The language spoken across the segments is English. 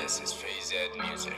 This is Phase Ed Music.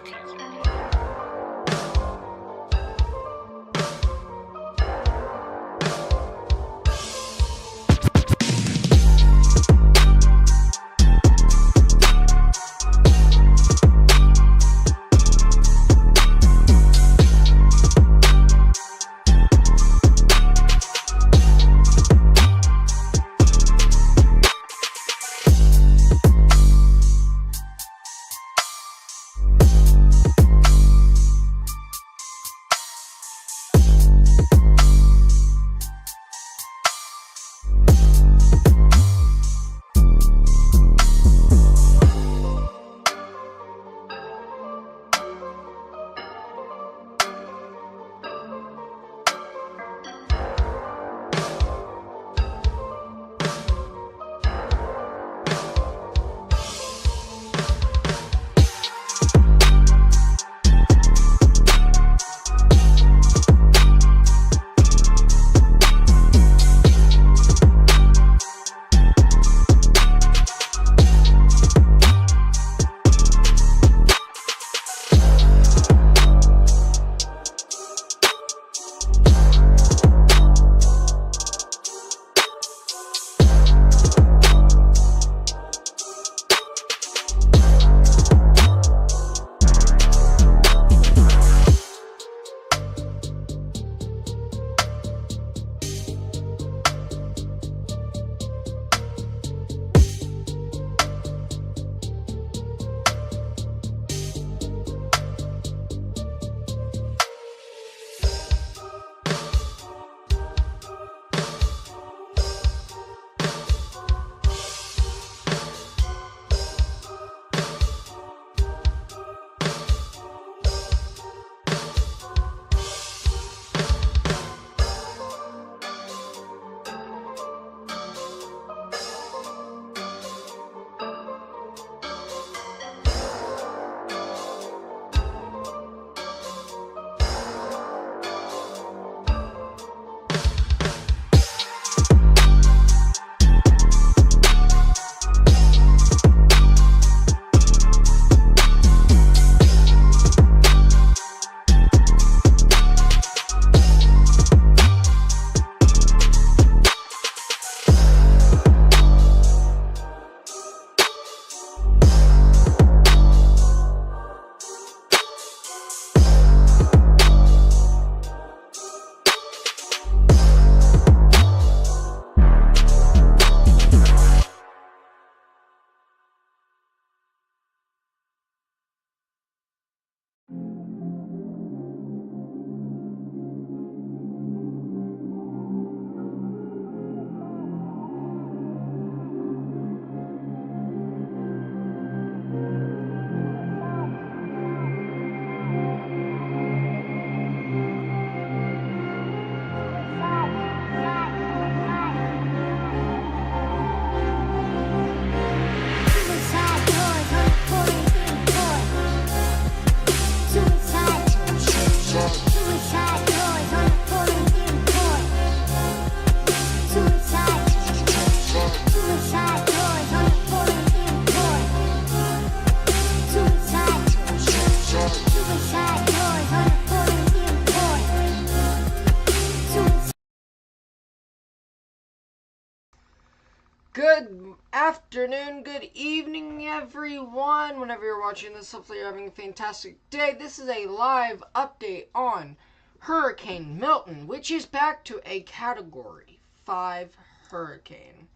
Good afternoon, good evening, everyone. Whenever you're watching this, hopefully you're having a fantastic day. This is a live update on Hurricane Milton, which is back to a Category 5 hurricane.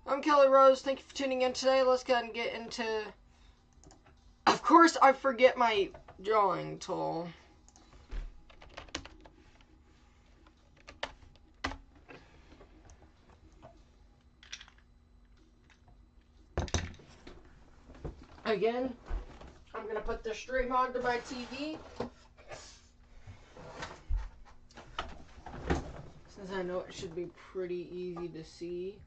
I'm Kelly Rose. Thank you for tuning in today. Let's go ahead and get into... Of course, I forget my drawing tool. Again, I'm going to put the stream onto my TV. Since I know it should be pretty easy to see.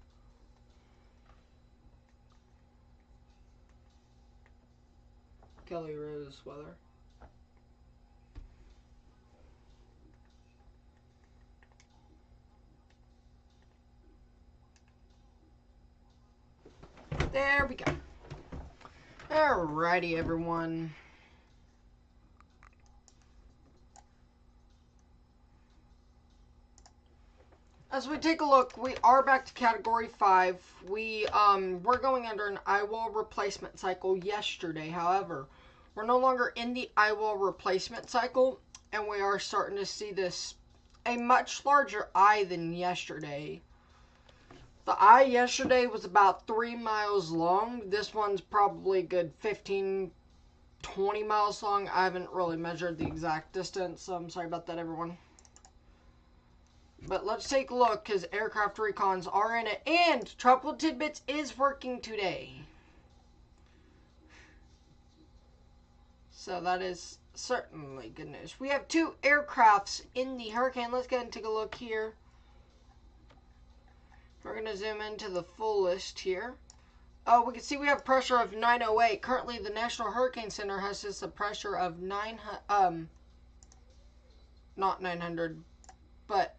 Kelly Rose weather. There we go. Alrighty, everyone. As we take a look, we are back to Category 5. We're going under an eye wall replacement cycle yesterday. However, we're no longer in the eye wall replacement cycle, and we are starting to see a much larger eye than yesterday. The eye yesterday was about 3 miles long. This one's probably a good 15, 20 miles long. I haven't really measured the exact distance, so I'm sorry about that, everyone. But let's take a look, because aircraft recons are in it, and Tropical Tidbits is working today. So that is certainly good news. We have 2 aircrafts in the hurricane. Let's go ahead and take a look here. We're going to zoom into the full list here. We can see we have pressure of 908. Currently, the National Hurricane Center has this a pressure of not 900, but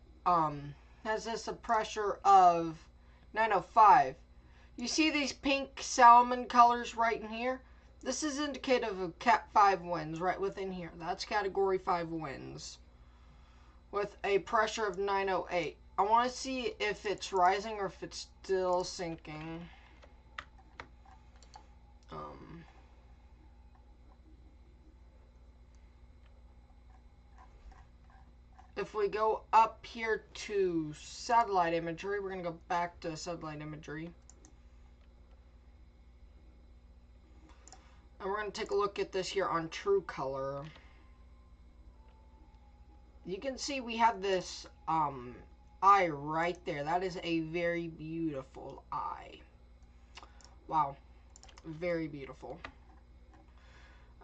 has this a pressure of 905. You see these pink salmon colors right in here? This is indicative of Cat 5 winds right within here. That's Category 5 winds with a pressure of 908. I want to see if it's rising or if it's still sinking. If we go up here to satellite imagery, we're going to go back to satellite imagery. And we're going to take a look at this here on True Color. You can see we have this eye right there. That is a very beautiful eye. Wow. Very beautiful.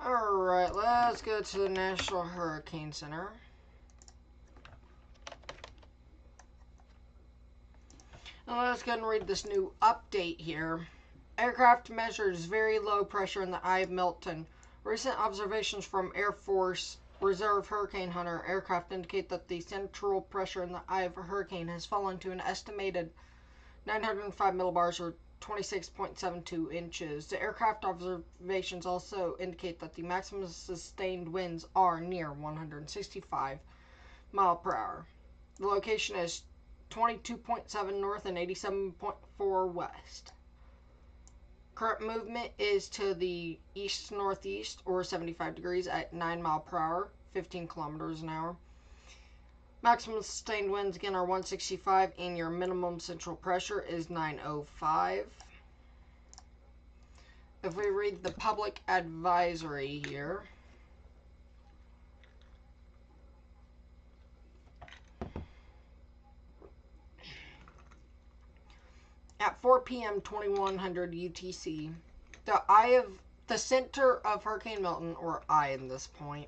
Alright, let's go to the National Hurricane Center. Now let's go and read this new update here. Aircraft measures very low pressure in the eye of Milton. Recent observations from Air Force Reserve Hurricane Hunter aircraft indicate that the central pressure in the eye of a hurricane has fallen to an estimated 905 millibars or 26.72 inches. The aircraft observations also indicate that the maximum sustained winds are near 165 miles per hour. The location is 22.7 north and 87.4 west. Current movement is to the east-northeast or 75 degrees at 9 miles per hour, 15 kilometers an hour. Maximum sustained winds again are 165 and your minimum central pressure is 905. If we read the public advisory here, at 4 p.m. 2100 UTC, the center of Hurricane Milton, or eye in this point,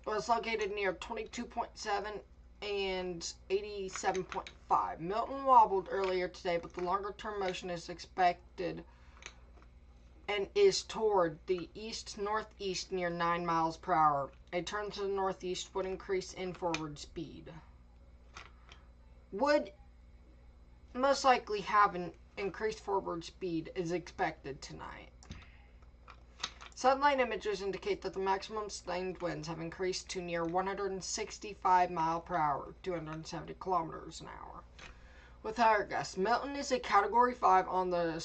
was located near 22.7 and 87.5. Milton wobbled earlier today, but the longer-term motion is expected and is toward the east-northeast near 9 miles per hour. A turn to the northeast would increase in forward speed. Would most likely have an increased forward speed is expected tonight. Satellite images indicate that the maximum sustained winds have increased to near 165 miles per hour, 270 kilometers an hour. with higher gusts. Milton is a Category 5 on the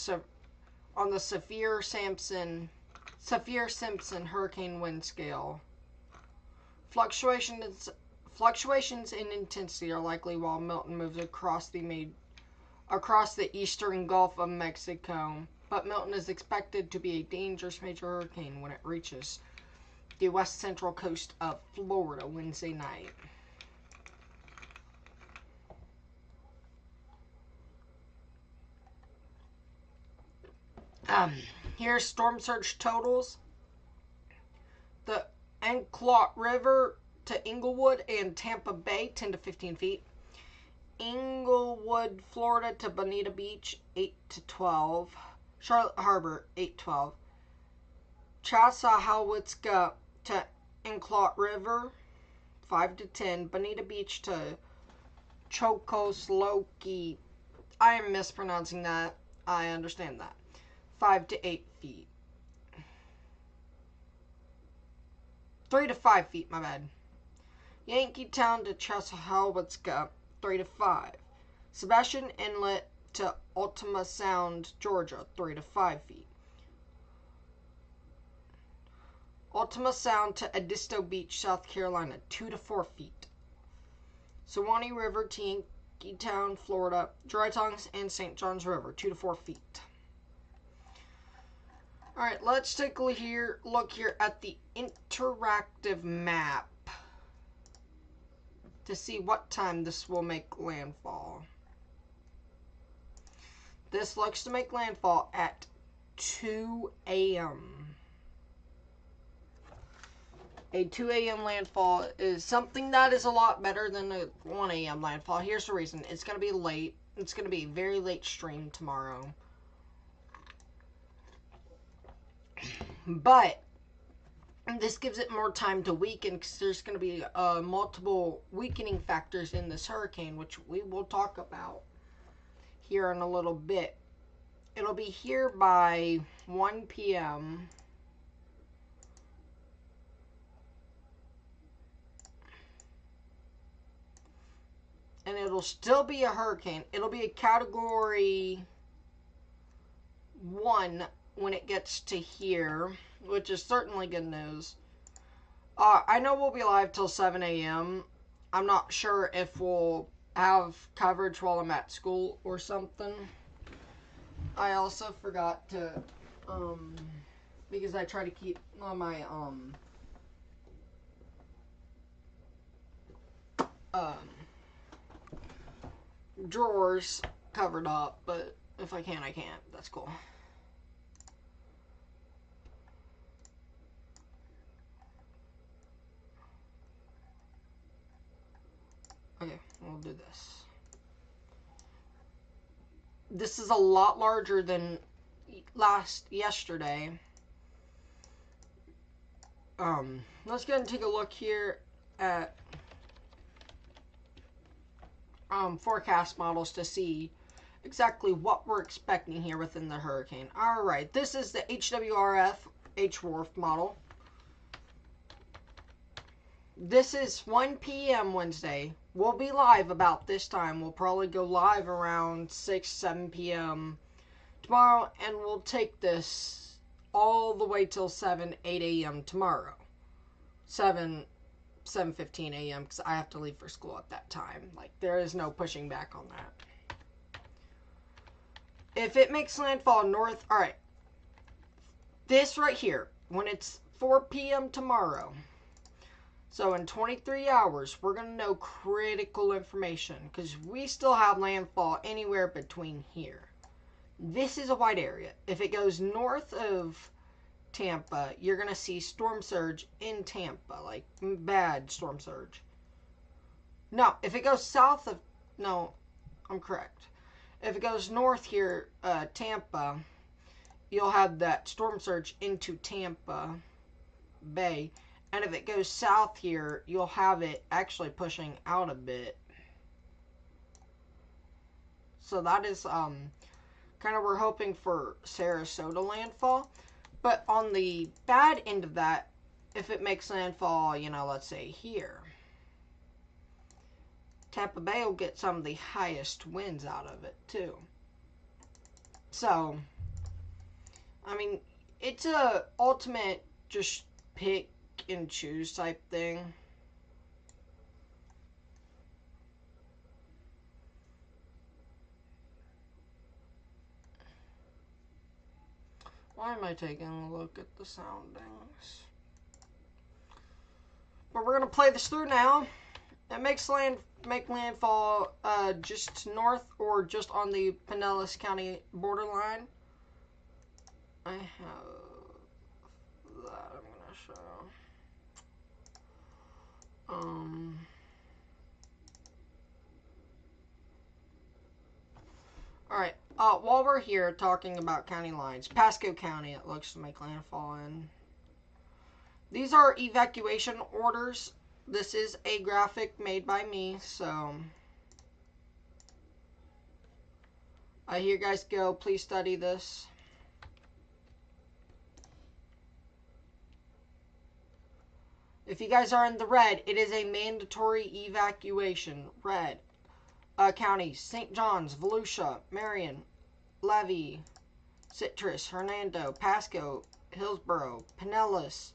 Saffir-Simpson hurricane wind scale. Fluctuations in intensity are likely while Milton moves across the eastern Gulf of Mexico, but Milton is expected to be a dangerous major hurricane when it reaches the west central coast of Florida Wednesday night. Here's storm surge totals. The Anclote River to Englewood and Tampa Bay, 10 to 15 feet. Englewood, Florida to Bonita Beach, 8 to 12. Charlotte Harbor, 8 to 12. Chokoloskee to Anclote River, 5 to 10. Bonita Beach to Chokoloskee. I am mispronouncing that. I understand that. 5 to 8 feet. 3 to 5 feet, my bad. Yankeetown to Chokoloskee, 3 to 5. Sebastian Inlet to Altamaha Sound, Georgia, 3 to 5 feet. Altamaha Sound to Edisto Beach, South Carolina, 2 to 4 feet. Suwannee River to Yankeetown, Florida, Dry Tongues and St. Johns River, 2 to 4 feet. Alright, let's take a look here at the interactive map to see what time this will make landfall. This looks to make landfall at 2 a.m. A 2 a.m. landfall is something that is a lot better than a 1 a.m. landfall. Here's the reason. It's going to be late. It's going to be a very late stream tomorrow. But this gives it more time to weaken because there's going to be multiple weakening factors in this hurricane, which we will talk about here in a little bit. It'll be here by 1 p.m. And it'll still be a hurricane. It'll be a Category 1 when it gets to here, which is certainly good news. I know we'll be live till 7 a.m. I'm not sure if we'll have coverage while I'm at school or something. I also forgot to, because I try to keep all my, drawers covered up, but if I can, I can't. That's cool. Okay, we'll do this. This is a lot larger than yesterday. Let's go and take a look here at forecast models to see exactly what we're expecting here within the hurricane. Alright, this is the HWRF HWRF model. This is 1 p.m. Wednesday. We'll be live about this time. We'll probably go live around 6, 7 p.m. tomorrow, and we'll take this all the way till 7, 8 a.m. tomorrow. 7:15 a.m. because I have to leave for school at that time. Like, there is no pushing back on that. If it makes landfall north, alright. This right here, when it's 4 p.m. tomorrow, so in 23 hours, we're going to know critical information because we still have landfall anywhere between here. This is a wide area. If it goes north of Tampa, you're going to see storm surge in Tampa, like bad storm surge. No, if it goes south of, no, I'm correct. If it goes north here, Tampa, you'll have that storm surge into Tampa Bay. And if it goes south here, you'll have it actually pushing out a bit. So that is kind of, we're hoping for Sarasota landfall. But on the bad end of that, if it makes landfall, you know, let's say here, Tampa Bay will get some of the highest winds out of it, too. So, I mean, it's a ultimate just pick and choose type thing. Why am I taking a look at the soundings? But we're going to play this through now. It make landfall just north or just on the Pinellas County borderline. I have that I'm going to show. Alright, while we're here talking about county lines, Pasco County it looks to make landfall in. These are evacuation orders. This is a graphic made by me, so here you guys go. Please study this. If you guys are in the red, it is a mandatory evacuation. Red. Counties: St. John's, Volusia, Marion, Levy, Citrus, Hernando, Pasco, Hillsborough, Pinellas,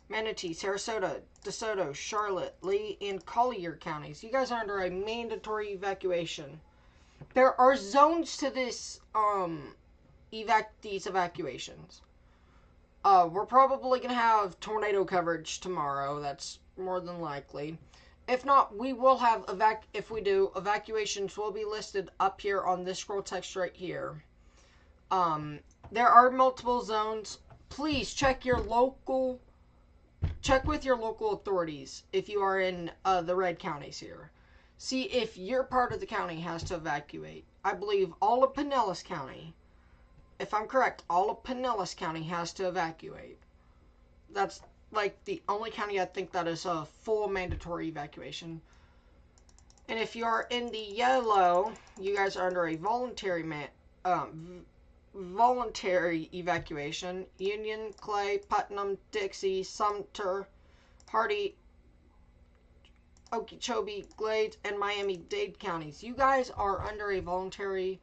Manatee, Sarasota, DeSoto, Charlotte, Lee, and Collier counties. You guys are under a mandatory evacuation. There are zones to this these evacuations. We're probably gonna have tornado coverage tomorrow. That's more than likely. If not, we will have if we do, evacuations will be listed up here on this scroll text right here. There are multiple zones. Please check with your local authorities if you are in the red counties here. See if your part of the county has to evacuate. I believe all of Pinellas County, if I'm correct, all of Pinellas County has to evacuate. That's like the only county I think that is a full mandatory evacuation. And if you are in the yellow, you guys are under a voluntary evacuation. Union, Clay, Putnam, Dixie, Sumter, Hardy, Okeechobee, Glades, and Miami-Dade counties. You guys are under a voluntary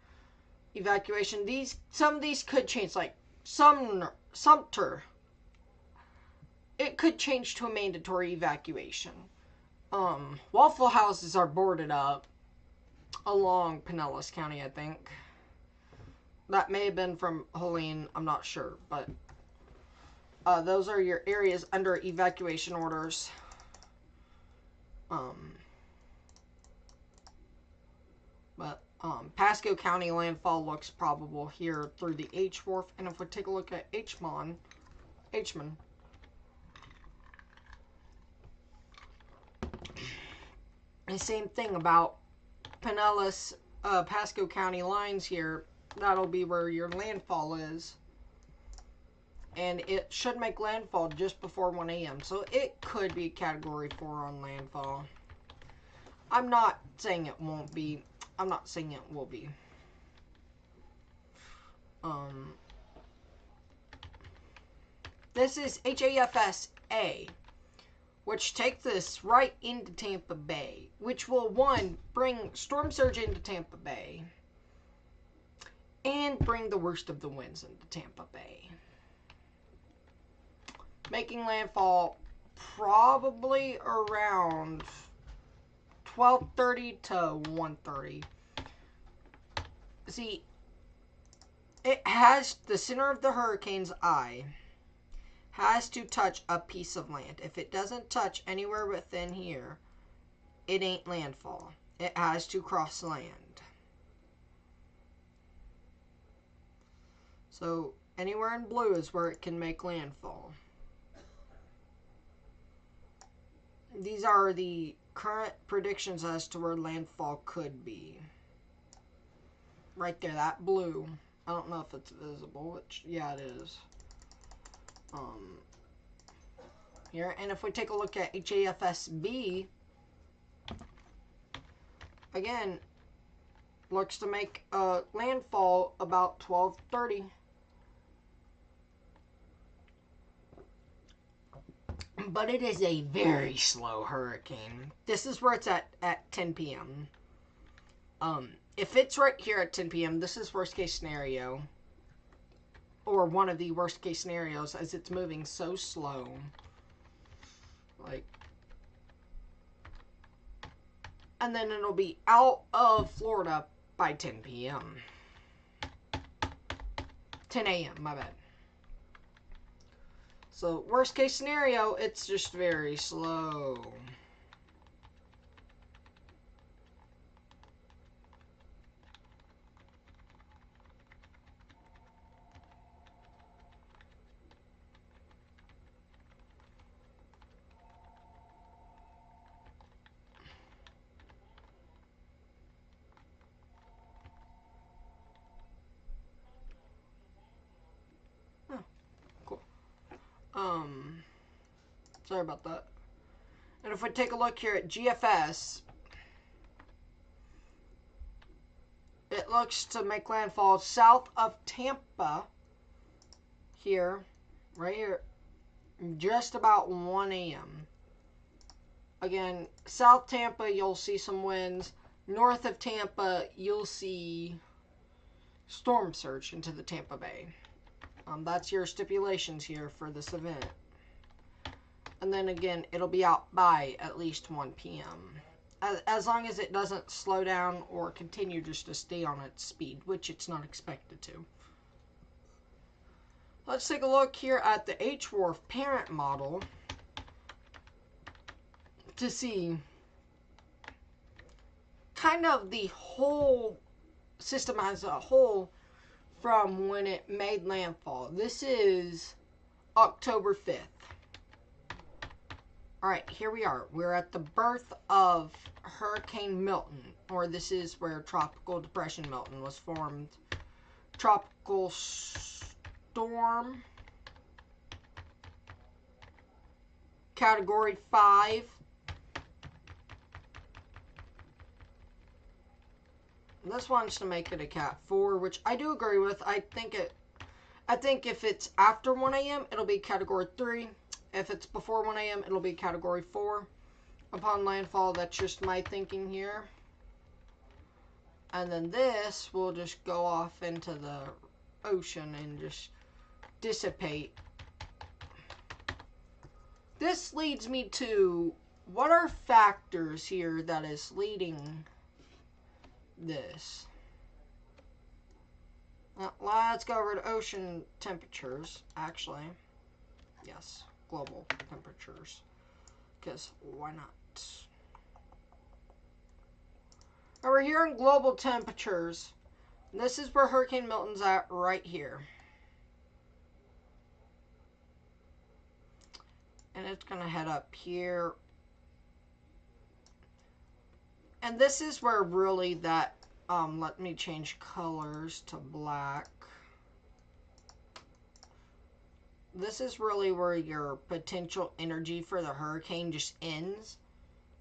evacuation. Some of these could change, like Sumter. It could change to a mandatory evacuation. Waffle houses are boarded up along Pinellas County, I think. That may have been from Helene, I'm not sure, but those are your areas under evacuation orders. Pasco County landfall looks probable here through the H Wharf, and if we take a look at Hman, the same thing about Pinellas, Pasco County lines here. That'll be where your landfall is. And it should make landfall just before 1 a.m. So it could be Category 4 on landfall. I'm not saying it won't be. I'm not saying it will be. This is HAFS-A, which takes this right into Tampa Bay, which will, one, bring storm surge into Tampa Bay, and bring the worst of the winds into Tampa Bay. Making landfall probably around 12:30 to 1:30. See, it has the center of the hurricane's eye has to touch a piece of land. If it doesn't touch anywhere within here, it ain't landfall. It has to cross land. So anywhere in blue is where it can make landfall. These are the current predictions as to where landfall could be. Right there, that blue. I don't know if it's visible, which, yeah, it is. Here, and if we take a look at HAFS-B, again, looks to make landfall about 12:30. But it is a very slow hurricane. This is where it's at 10 p.m. If it's right here at 10 p.m., this is worst case scenario. Or one of the worst case scenarios, as it's moving so slow. Like, and then it'll be out of Florida by 10 p.m. 10 a.m., my bad. So, worst case scenario, it's just very slow. Sorry about that. And if we take a look here at GFS, it looks to make landfall south of Tampa here, right here, just about 1 a.m. Again, South Tampa, you'll see some winds. North of Tampa, you'll see storm surge into the Tampa Bay. That's your stipulations here for this event. And then again, it'll be out by at least 1 p.m. As long as it doesn't slow down or continue just to stay on its speed, which it's not expected to. Let's take a look here at the HWRF parent model to see kind of the whole system as a whole from when it made landfall. This is October 5th. Alright, here we are. We're at the birth of Hurricane Milton, or this is where Tropical Depression Milton was formed. Tropical storm, Category 5. This wants to make it a Cat 4, which I do agree with. I think if it's after 1 a.m., it'll be Category 3. If it's before 1 a.m., it'll be Category 4. Upon landfall, that's just my thinking here. And then this will just go off into the ocean and just dissipate. This leads me to, what are factors here that is leading this? Now, let's go over to ocean temperatures, actually. Yes, global temperatures. Because why not? Over here in global temperatures, this is where Hurricane Milton's at right here. And it's going to head up here. And this is where really that, let me change colors to black. This is really where your potential energy for the hurricane just ends.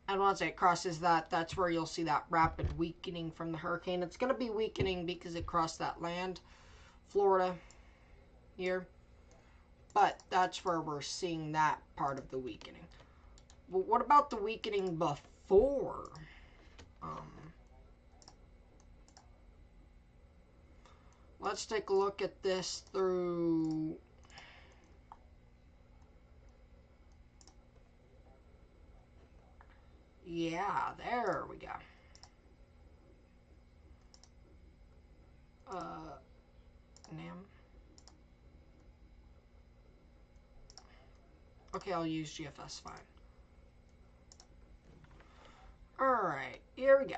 And once it crosses that, that's where you'll see that rapid weakening from the hurricane. It's going to be weakening because it crossed that land, Florida, here. But that's where we're seeing that part of the weakening. But what about the weakening before? Let's take a look at this through... Yeah, there we go. NAM. Okay, I'll use GFS, fine. Alright, here we go.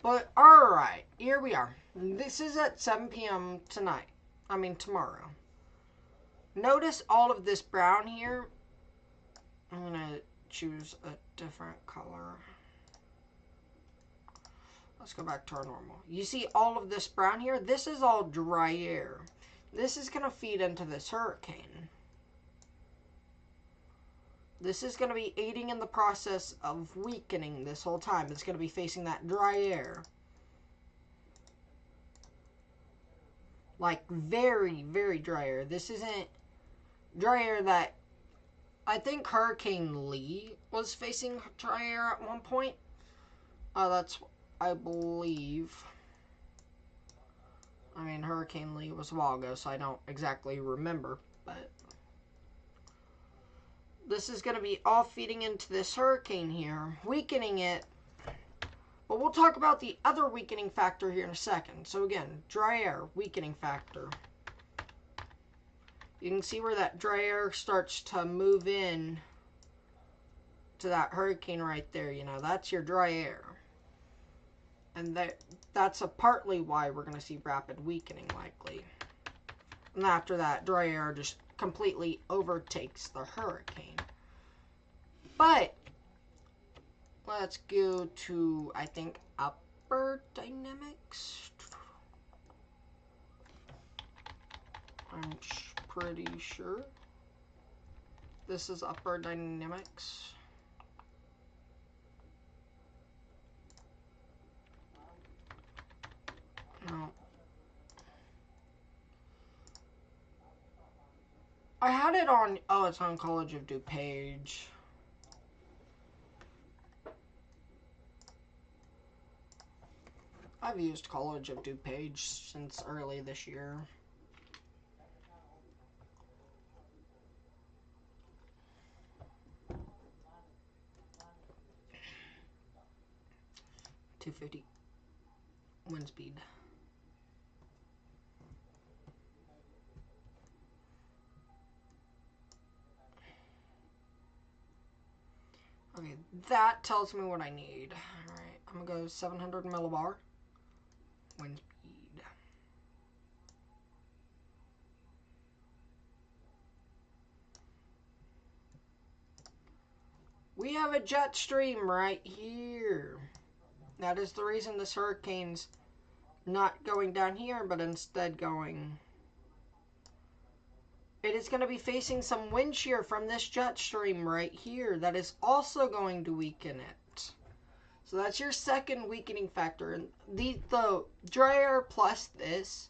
But, alright, here we are. This is at 7 p.m. tonight. I mean, tomorrow. Notice all of this brown here. I'm going to choose a different color. Let's go back to our normal. You see all of this brown here? This is all dry air. This is going to feed into this hurricane. This is going to be aiding in the process of weakening this whole time. It's going to be facing that dry air. Like, very, very dry air. This isn't dry air that... I think Hurricane Lee was facing dry air at one point. That's, I believe... I mean, Hurricane Lee was a while ago, so I don't exactly remember, but... This is going to be all feeding into this hurricane here, weakening it. But we'll talk about the other weakening factor here in a second. So again, dry air, weakening factor. You can see where that dry air starts to move in to that hurricane right there. You know, that's your dry air. And that's partly why we're going to see rapid weakening likely. And after that, dry air just completely overtakes the hurricane. But let's go to, I think, upper dynamics. I'm pretty sure this is upper dynamics. No. I had it on, oh, it's on College of DuPage. I've used College of DuPage since early this year. .250 wind speed. Okay, that tells me what I need. Alright, I'm gonna go 700 millibar. Wind speed. We have a jet stream right here. That is the reason this hurricane's not going down here, but instead going... It is going to be facing some wind shear from this jet stream right here that is also going to weaken it. So that's your second weakening factor. And the dry air plus this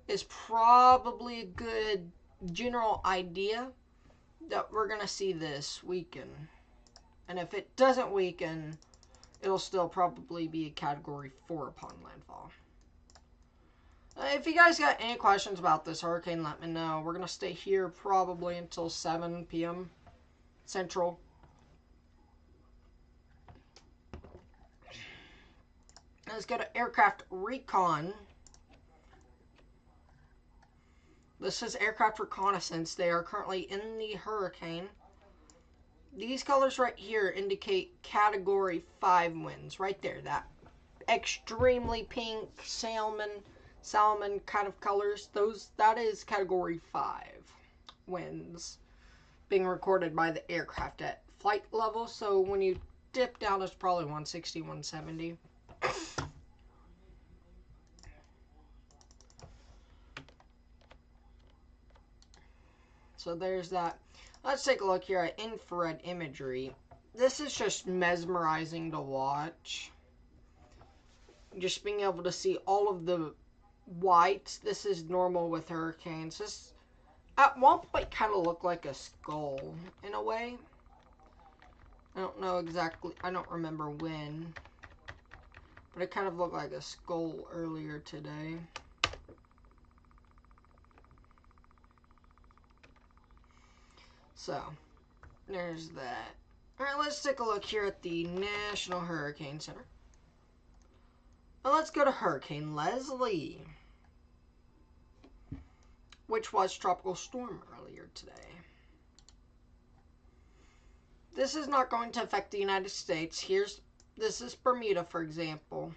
is probably a good general idea that we're going to see this weaken. And if it doesn't weaken, it'll still probably be a Category 4 upon landfall. If you guys got any questions about this hurricane, let me know. We're going to stay here probably until 7 p.m. Central. Let's go to aircraft recon. This is aircraft reconnaissance. They are currently in the hurricane. These colors right here indicate Category 5 winds. Right there. That extremely pink salmon kind of colors. That is Category 5 winds being recorded by the aircraft at flight level. So when you dip down, it's probably 160, 170. So there's that. Let's take a look here at infrared imagery. This is just mesmerizing to watch. Just being able to see all of the whites. This is normal with hurricanes. This at one point kind of looked like a skull in a way. I don't know exactly. I don't remember when. But it kind of looked like a skull earlier today. So, there's that. Alright, let's take a look here at the National Hurricane Center. Now let's go to Hurricane Leslie, which was tropical storm earlier today. This is not going to affect the United States. This is Bermuda, for example.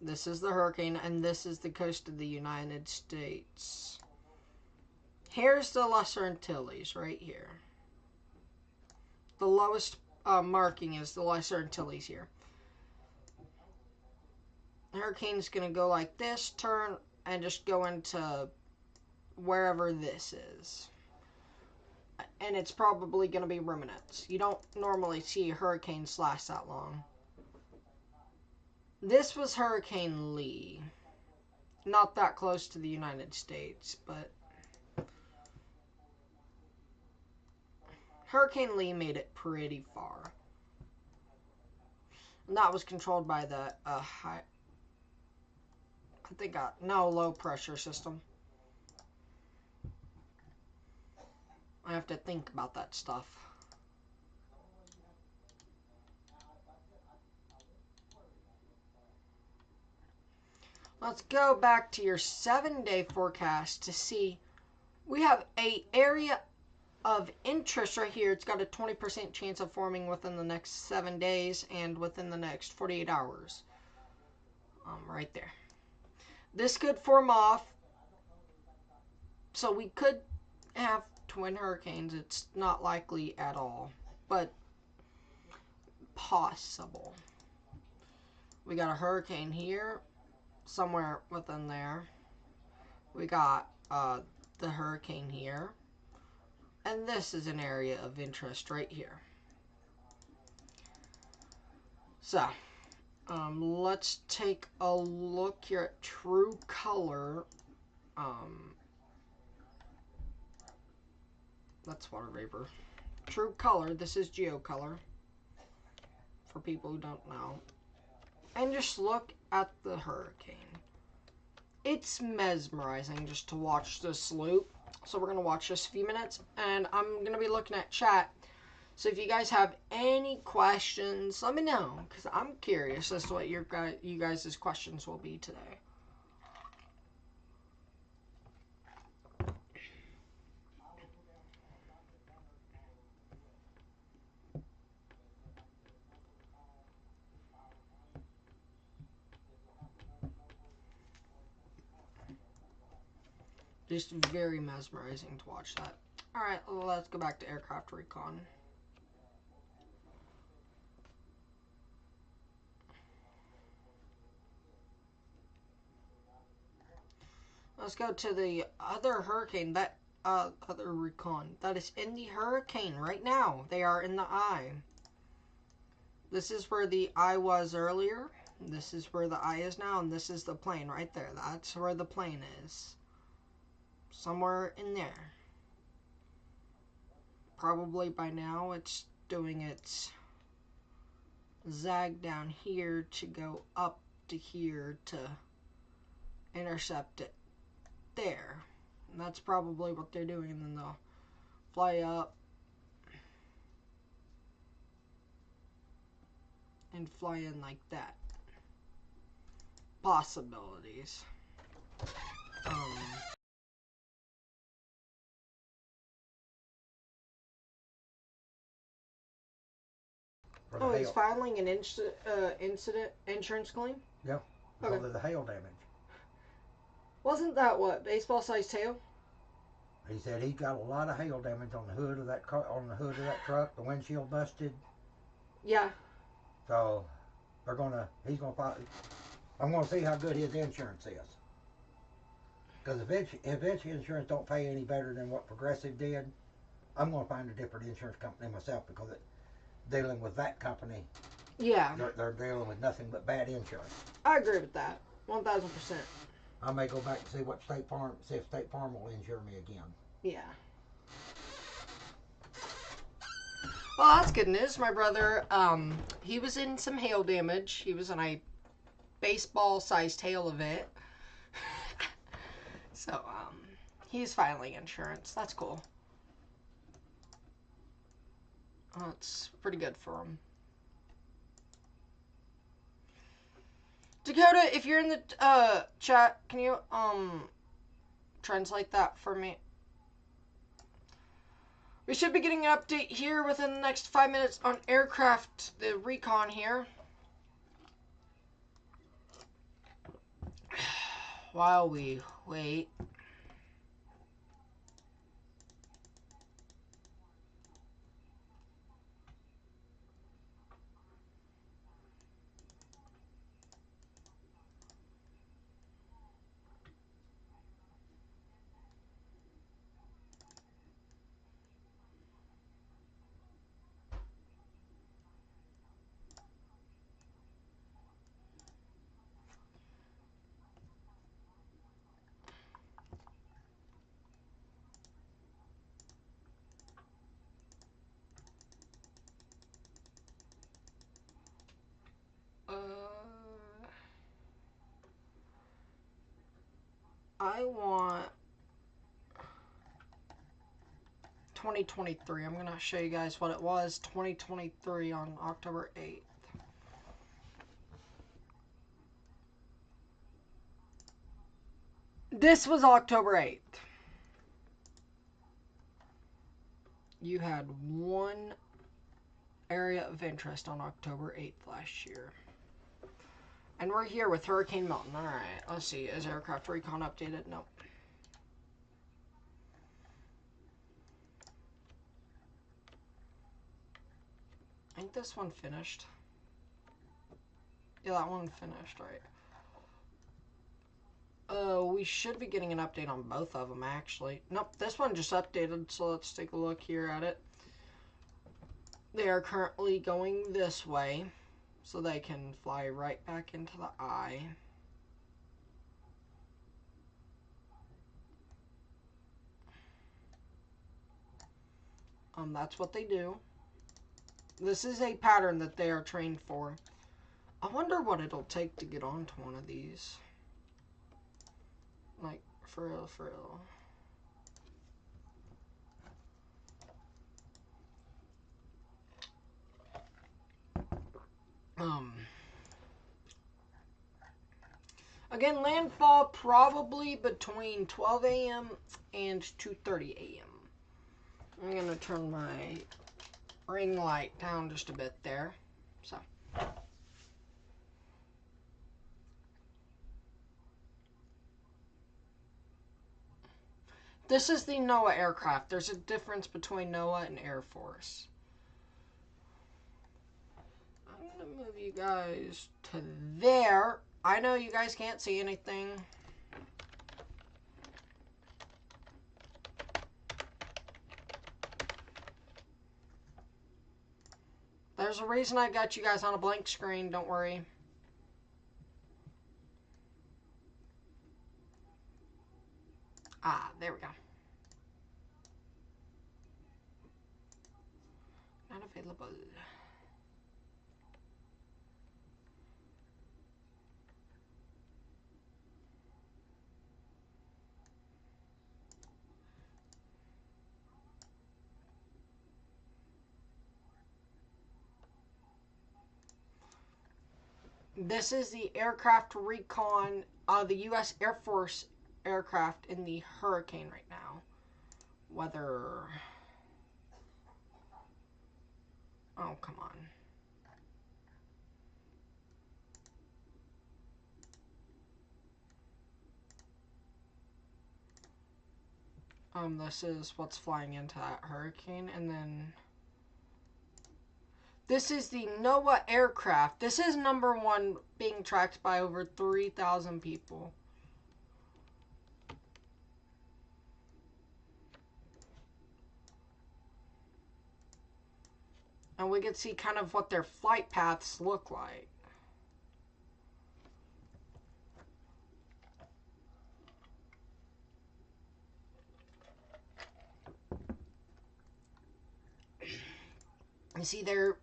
This is the hurricane, and this is the coast of the United States. Here's the Lesser Antilles right here. The lowest marking is the Lesser Antilles here. The hurricane's going to go like this, turn, and just go into wherever this is. And it's probably going to be remnants. You don't normally see hurricanes last that long. This was Hurricane Lee. Not that close to the United States, but Hurricane Lee made it pretty far. And that was controlled by the low pressure system. I have to think about that stuff. Let's go back to your 7-day forecast to see. We have a area of interest right here. It's got a 20% chance of forming within the next 7 days and within the next 48 hours. Right there. This could form off. So we could have twin hurricanes. It's not likely at all, but possible. We got a hurricane here, somewhere within there. We got the hurricane here. And this is an area of interest right here. So, let's take a look here at true color. That's water vapor. True color, this is geocolor. For people who don't know. And just look at the hurricane. It's mesmerizing just to watch this loop. So we're going to watch this a few minutes. And I'm going to be looking at chat. So if you guys have any questions, let me know. Because I'm curious as to what you guys' questions will be today. Just very mesmerizing to watch that. Alright, let's go back to aircraft recon. Let's go to the other hurricane, that other recon. That is in the hurricane right now. They are in the eye. This is where the eye was earlier. This is where the eye is now. And this is the plane right there. That's where the plane is. Somewhere in there. Probably by now it's doing its zag down here to go up to here to intercept it there. And that's probably what they're doing, and then they'll fly up and fly in like that. Possibilities. Oh, he's filing an incident insurance claim? Yep. Okay. Because of the hail damage. Wasn't that what? Baseball-sized hail? He said he got a lot of hail damage on the hood of that car, on the hood of that truck. The windshield busted. Yeah. So he's gonna file. I'm gonna see how good his insurance is. Because if his insurance don't pay any better than what Progressive did, I'm gonna find a different insurance company myself, because dealing with that company, yeah, they're dealing with nothing but bad insurance. I agree with that, 1,000%. I may go back and see if State Farm will insure me again. Yeah. Well, that's good news. My brother, he was in some hail damage. He was in a baseball-sized hail event. So, he's filing insurance. That's cool. That's pretty good for him. Dakota, if you're in the chat, can you translate that for me? We should be getting an update here within the next 5 minutes on aircraft, the recon here. While we wait. I want 2023. I'm going to show you guys what it was 2023 on October 8th. This was October 8th. You had one area of interest on October 8th last year. And we're here with Hurricane Milton. Alright, let's see. Is aircraft recon updated? Nope. I think this one finished. Yeah, that one finished, right? We should be getting an update on both of them, actually. Nope, this one just updated, so let's take a look here at it. They are currently going this way, so they can fly right back into the eye. That's what they do. This is a pattern that they are trained for. I wonder what it'll take to get onto one of these. Like, for real, for real. Again, landfall probably between 12 a.m. and 2:30 a.m. I'm going to turn my ring light down just a bit there. So. This is the NOAA aircraft. There's a difference between NOAA and Air Force. I'm going to move you guys to there. I know you guys can't see anything. There's a reason I got you guys on a blank screen, don't worry. Ah, there we go. Not available. This is the aircraft recon of the U.S. Air Force aircraft in the hurricane right now. Weather. Oh, come on. This is what's flying into that hurricane, and then this is the NOAA aircraft. This is #1 being tracked by over 3,000 people. And we can see kind of what their flight paths look like. You see, their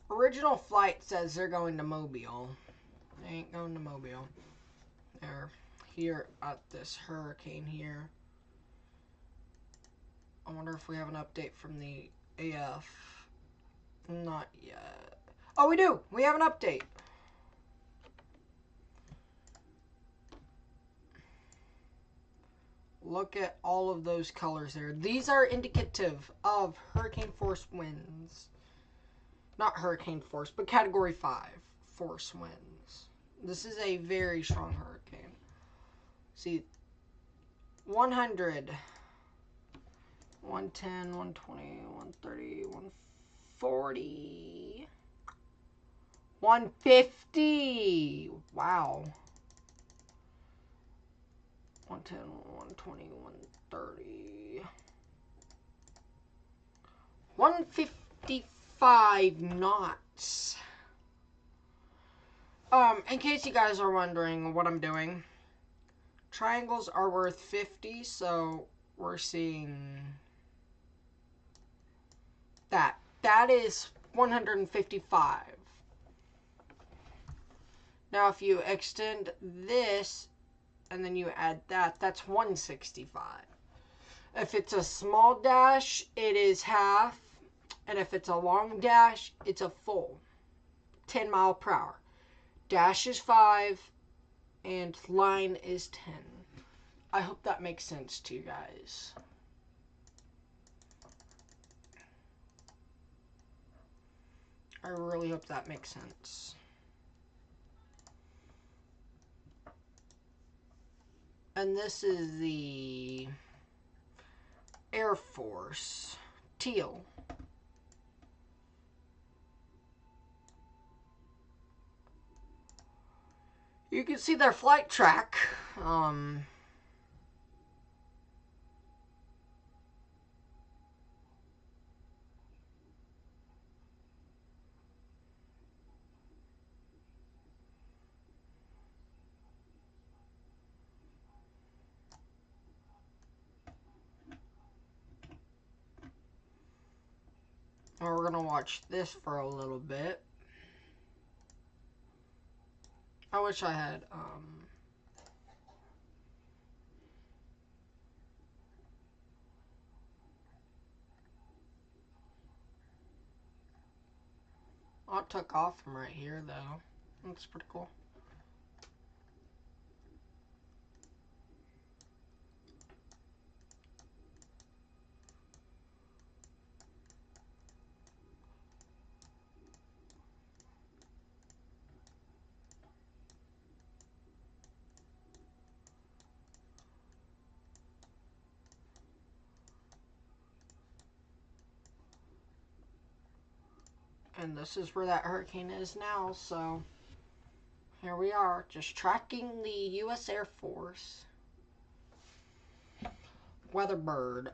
original flight says they're going to Mobile. They ain't going to Mobile. They're here at this hurricane here. I wonder if we have an update from the AF. Not yet. Oh, we do! We have an update! Look at all of those colors there. These are indicative of hurricane force winds. Not hurricane force, but category 5 force winds. This is a very strong hurricane. See, 100, 110, 120, 130, 140, 150. Wow. 110, 120, 130. 155 knots. In case you guys are wondering what I'm doing, triangles are worth 50, so we're seeing that. That is 155. Now, if you extend this and then you add that, that's 165. If it's a small dash, it is half, and if it's a long dash, it's a full 10 mile per hour. Dash is 5, and line is 10. I hope that makes sense to you guys. I really hope that makes sense. And this is the Air Force teal. You can see their flight track. And we're gonna watch this for a little bit. I wish I had, oh, it took off from right here, though. That's pretty cool. And this is where that hurricane is now, so here we are, just tracking the U.S. Air Force weather bird.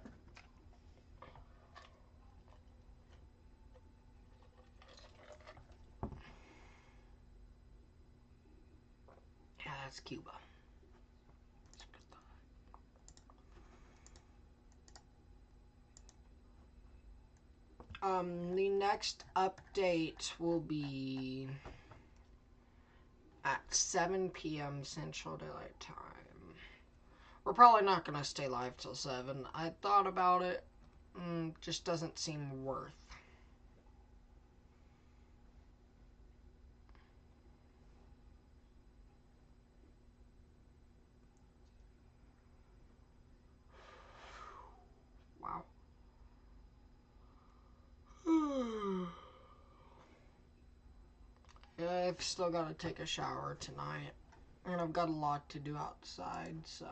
Yeah, that's Cuba. The next update will be at 7 p.m. Central Daylight Time. We're probably not going to stay live till 7. I thought about it. Just doesn't seem worth. Wow. Yeah, I've still got to take a shower tonight. And I've got a lot to do outside, so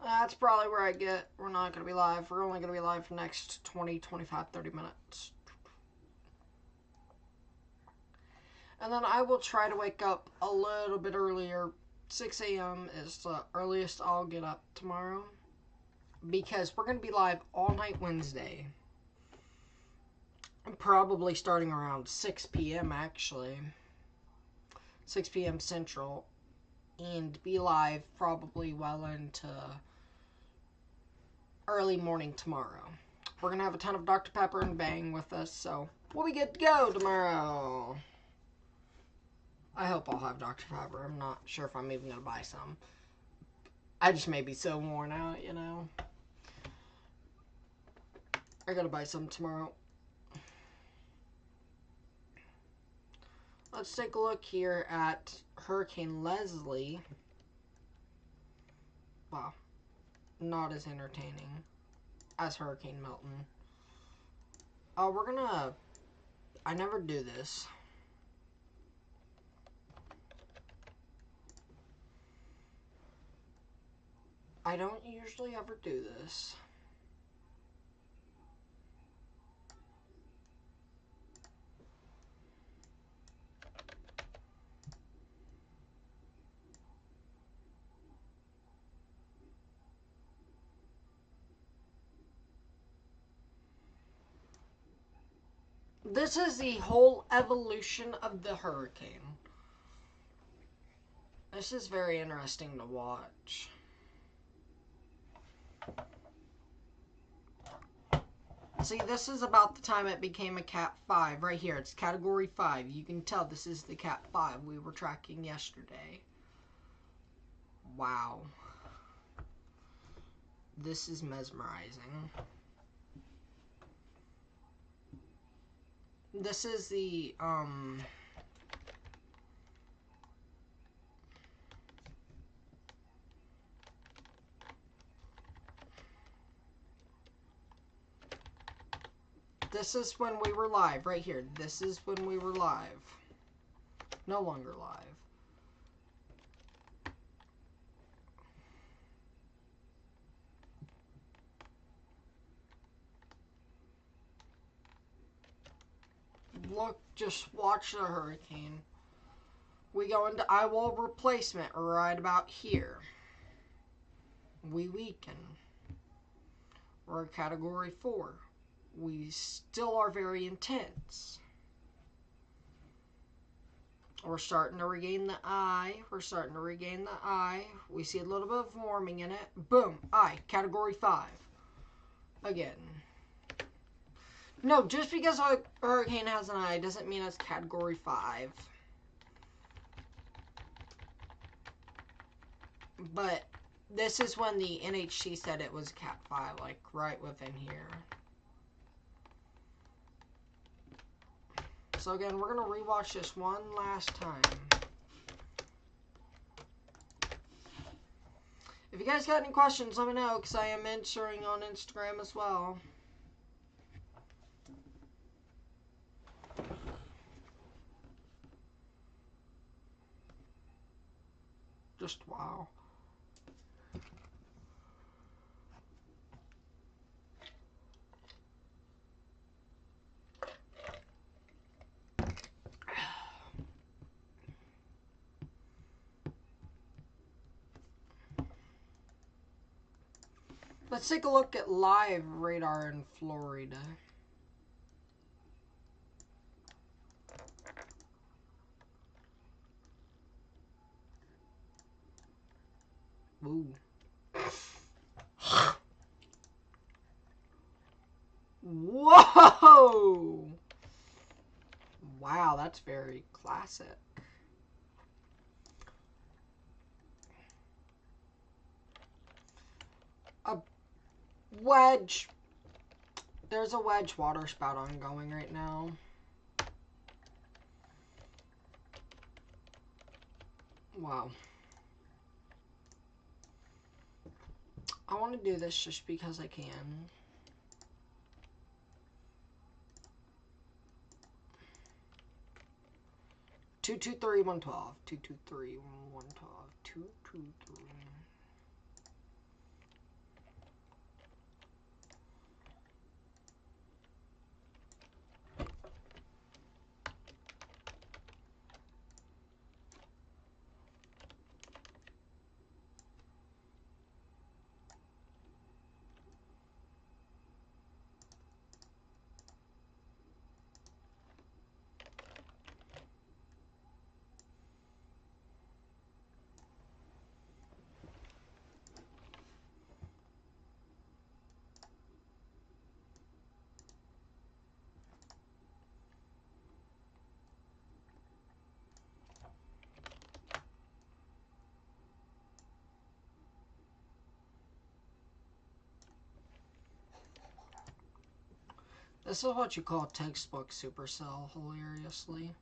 that's probably where we're not going to be live. We're only going to be live for the next 20, 25, 30 minutes. And then I will try to wake up a little bit earlier. 6 a.m. is the earliest I'll get up tomorrow. Because we're going to be live all night Wednesday. Probably starting around 6 p.m. actually. 6 p.m. Central. And be live probably well into early morning tomorrow. We're going to have a ton of Dr. Pepper and Bang with us, so we'll be good to go tomorrow. I hope I'll have Dr. Pepper. I'm not sure if I'm even going to buy some. I just may be so worn out, you know. I gotta buy some tomorrow. Let's take a look here at Hurricane Leslie. Wow. Not as entertaining as Hurricane Milton. We're gonna... I never do this. I don't usually ever do this. This is the whole evolution of the hurricane. This is very interesting to watch. See, this is about the time it became a Cat 5. Right here, it's Category 5. You can tell this is the Cat 5 we were tracking yesterday. Wow. This is mesmerizing. This is the, this is when we were live, right here. This is when we were live. No longer live. Look, just watch the hurricane. We go into eye wall replacement right about here. We weaken. We're a category 4. We still are very intense. We're starting to regain the eye. We're starting to regain the eye. We see a little bit of warming in it. Boom. Eye. Category 5. Again. No, just because a hurricane has an eye doesn't mean it's category 5. But this is when the NHC said it was cat 5, like right within here. So again, we're going to rewatch this one last time. If you guys got any questions, let me know, because I am answering on Instagram as well. Just wow. Let's take a look at live radar in Florida. Ooh. Whoa! Wow, that's very classic. A wedge. There's a wedge water spout ongoing right now. Wow. I want to do this just because I can. Two, 112. 2, 112. 2, 2, 3. This is what you call textbook supercell, hilariously.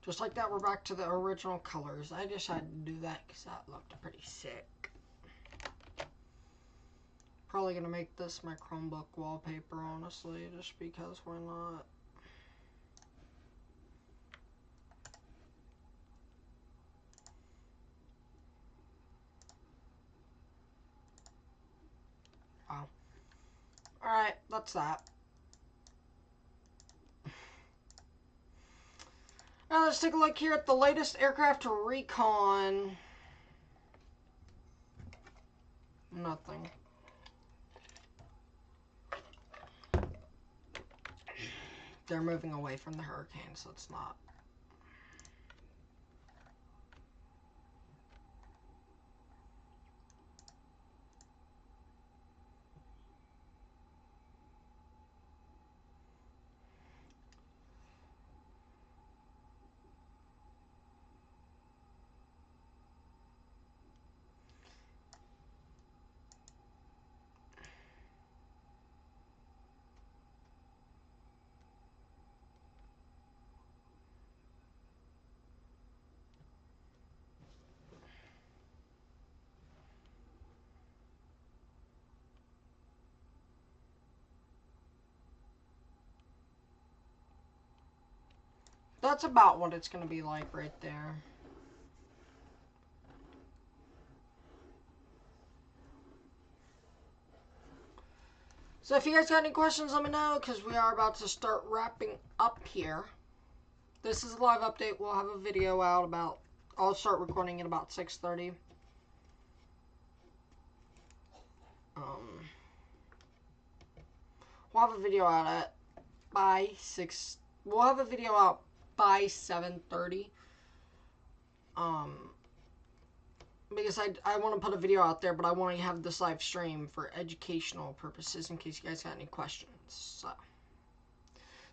Just like that, we're back to the original colors. I just had to do that because that looked pretty sick. Probably going to make this my Chromebook wallpaper, honestly, just because why not? Wow. Alright, that's that. Now let's take a look here at the latest aircraft recon. Nothing. They're moving away from the hurricane, so it's not. That's about what it's going to be like right there. So if you guys got any questions, let me know, because we are about to start wrapping up here. This is a live update. We'll have a video out about, I'll start recording at about 6:30. We'll have a video out by 6. We'll have a video out by 7:30. Because I want to put a video out there, but I want to have this live stream for educational purposes in case you guys got any questions. So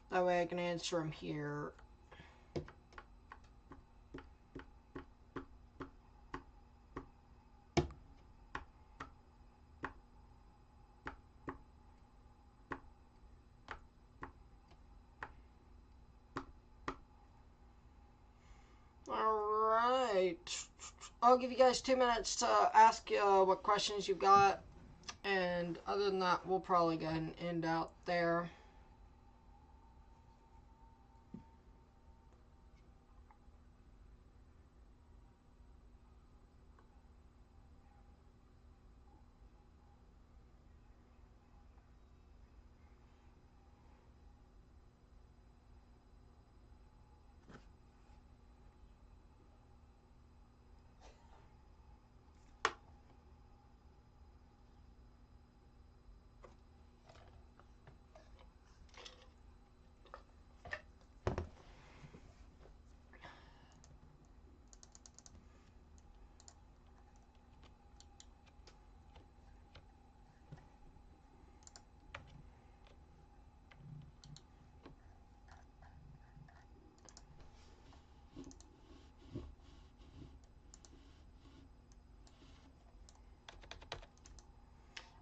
that way I can answer them here. Alright. I'll give you guys 2 minutes to ask what questions you've got. And other than that, we'll probably go ahead and end out there.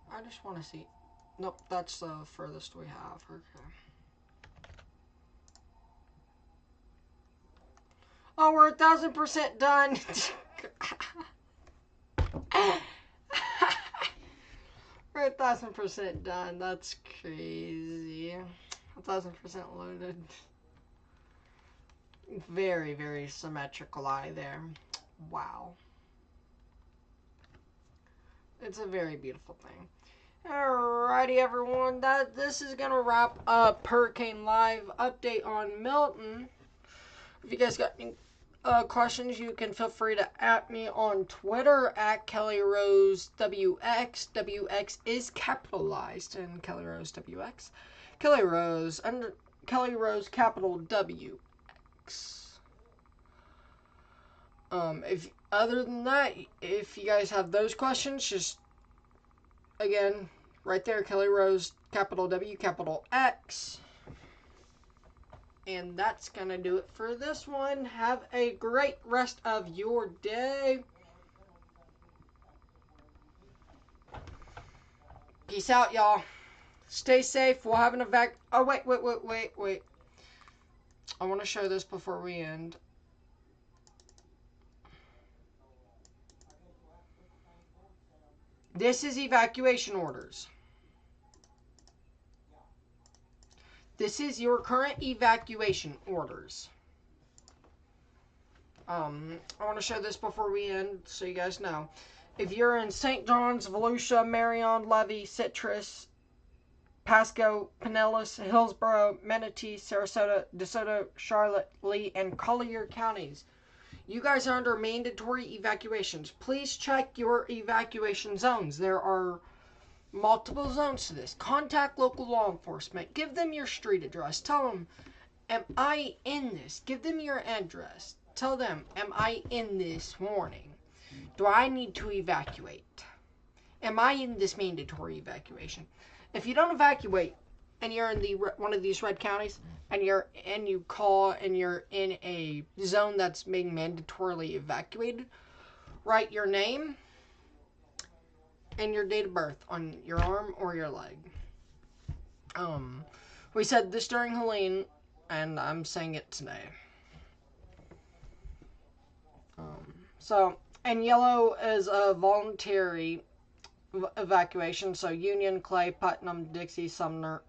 I just want to see. Nope, that's the furthest we have. Okay. Oh, we're 1,000% done. We're 1,000% done. That's crazy. 1,000% loaded. Very, very symmetrical eye there. Wow. It's a very beautiful thing. Alrighty, everyone. This is gonna wrap up Hurricane Live update on Milton. If you guys got any questions, you can feel free to at me on Twitter at KellyRoseWX. WX is capitalized in Kelly Rose WX. Kelly Rose under Kelly Rose capital WX. If other than that, if you guys have those questions, just again right there, Kelly Rose capital W capital X. And that's gonna do it for this one. Have a great rest of your day. Peace out, y'all. Stay safe. We'll have an Oh, wait. I want to show this before we end. This is evacuation orders. This is your current evacuation orders. I want to show this before we end so you guys know. If you're in St. John's, Volusia, Marion, Levy, Citrus, Pasco, Pinellas, Hillsborough, Manatee, Sarasota, DeSoto, Charlotte, Lee, and Collier counties, you guys are under mandatory evacuations. Please check your evacuation zones. There are multiple zones to this. Contact local law enforcement. Give them your street address. Tell them, am I in this? Give them your address. Tell them, am I in this warning? Do I need to evacuate? Am I in this mandatory evacuation? If you don't evacuate and you're in one of these red counties and you call and you're in a zone that's being mandatorily evacuated, write your name and your date of birth on your arm or your leg. We said this during Helene, and I'm saying it today. And yellow is a voluntary evacuation. So Union, Clay, Putnam, Dixie, Sumter,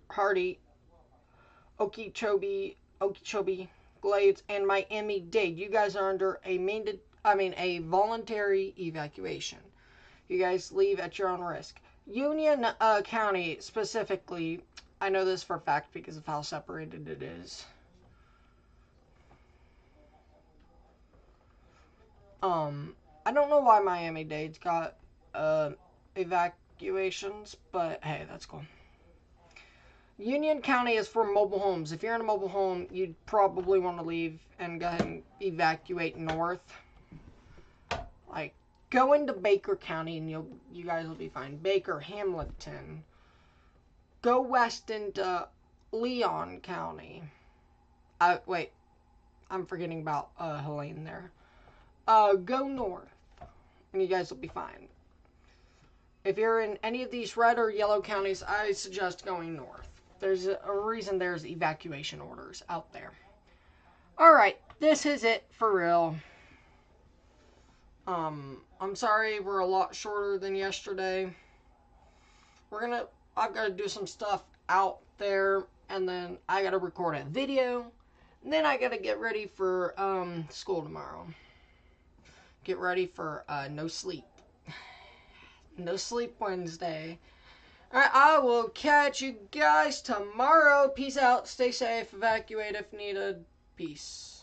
Hardy, Okeechobee, Okeechobee, Glades, and Miami-Dade. You guys are under a voluntary evacuation. You guys leave at your own risk. Union County specifically, I know this for a fact because of how separated it is. I don't know why Miami-Dade's got evacuations, but hey, that's cool. Union County is for mobile homes. If you're in a mobile home, you'd probably want to leave and go ahead and evacuate north. Like, go into Baker County and you guys will be fine. Baker, Hamilton. Go west into Leon County. Wait, I'm forgetting about Helene there. Go north, and you guys will be fine. If you're in any of these red or yellow counties, I suggest going north. There's a reason there's evacuation orders out there. Alright, this is it for real. I'm sorry we're a lot shorter than yesterday. I've got to do some stuff out there, and then I got to record a video, and then I got to get ready for school tomorrow. Get ready for no sleep. No sleep Wednesday. Alright, I will catch you guys tomorrow. Peace out. Stay safe. Evacuate if needed. Peace.